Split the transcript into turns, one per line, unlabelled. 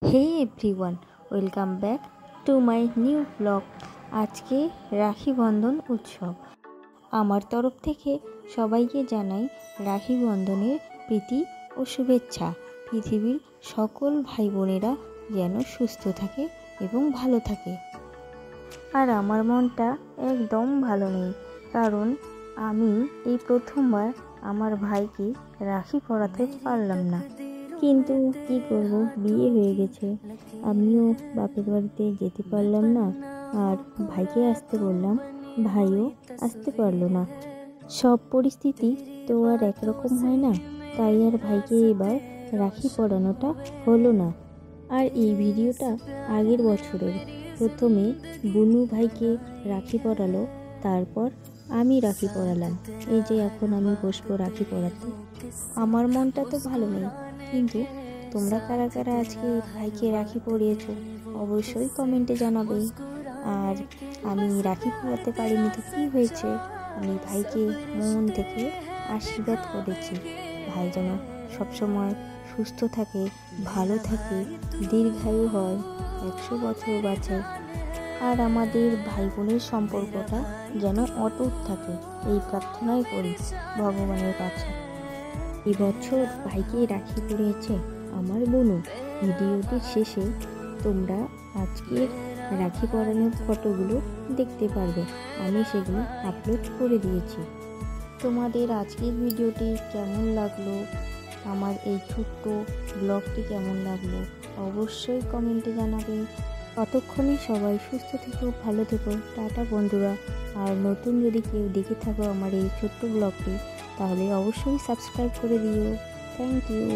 Hey everyone, welcome back to my new blog. আজকে রাখি বন্ধন উৎসব। আমার তরফ থেকে সবাইকে জানাই রাখি বন্ধনের প্রীতি ও শুভেচ্ছা। পৃথিবীর সকল ভাই বোনেরা যেন সুস্থ থাকে এবং ভালো থাকে। আর আমার মনটা একদম ভালো নেই, কারণ আমি এই প্রথমবার আমার ভাইকে রাখি পরাতে পারলাম না। কিন্তু কি করব, বিয়ে হয়ে গেছে, আমিও বাপের বাড়িতে যেতে পারলাম না, আর ভাইকে আসতে বললাম, ভাইও আসতে পারলো না। সব পরিস্থিতি তো আর একরকম হয় না, তাই আর ভাইকে এবার রাখি পরানোটা হলো না। আর এই ভিডিওটা আগের বছরের। প্রথমে বুনু ভাইকে রাখি পরালো, তারপর আমি রাখি পরালাম। এই যে এখন আমি বসবো রাখি পরাতে। আমার মনটা তো ভালো নেই, কিন্তু তোমরা কারা কারা আজকে ভাইকে রাখি পরিয়েছো অবশ্যই কমেন্টে জানাবে। আর আমি রাখি পরাতে পারিনি তো কী হয়েছে, আমি ভাইকে মন থেকে আশীর্বাদ করেছি ভাই যেন সবসময় সুস্থ থাকে, ভালো থাকে, দীর্ঘায়ু হয়, 100 বছর বাঁচে। আর আমাদের ভাই বোনের সম্পর্কটা যেন অটুট থাকে, এই প্রার্থনাই করি ভগবানের কাছে। এবছর ভাইকে রাখি পরিয়েছে আমার বোনও। ভিডিওটির শেষে তোমরা আজকের রাখি পরানোর ফটোগুলো দেখতে পারবে, আমি সেগুলো আপলোড করে দিয়েছি। তোমাদের আজকের ভিডিওটি কেমন লাগলো, আমার এই ছোট্ট ব্লগটি কেমন লাগলো অবশ্যই কমেন্টে জানাবে। ততক্ষণে সবাই সুস্থ থেকো, ভালো থেকো, টাটা বন্ধুরা। আর নতুন যদি কেউ দেখে থাকো আমার এই ছোট্ট ব্লগটি, তাহলে অবশ্যই সাবস্ক্রাইব করে দিও। Thank you.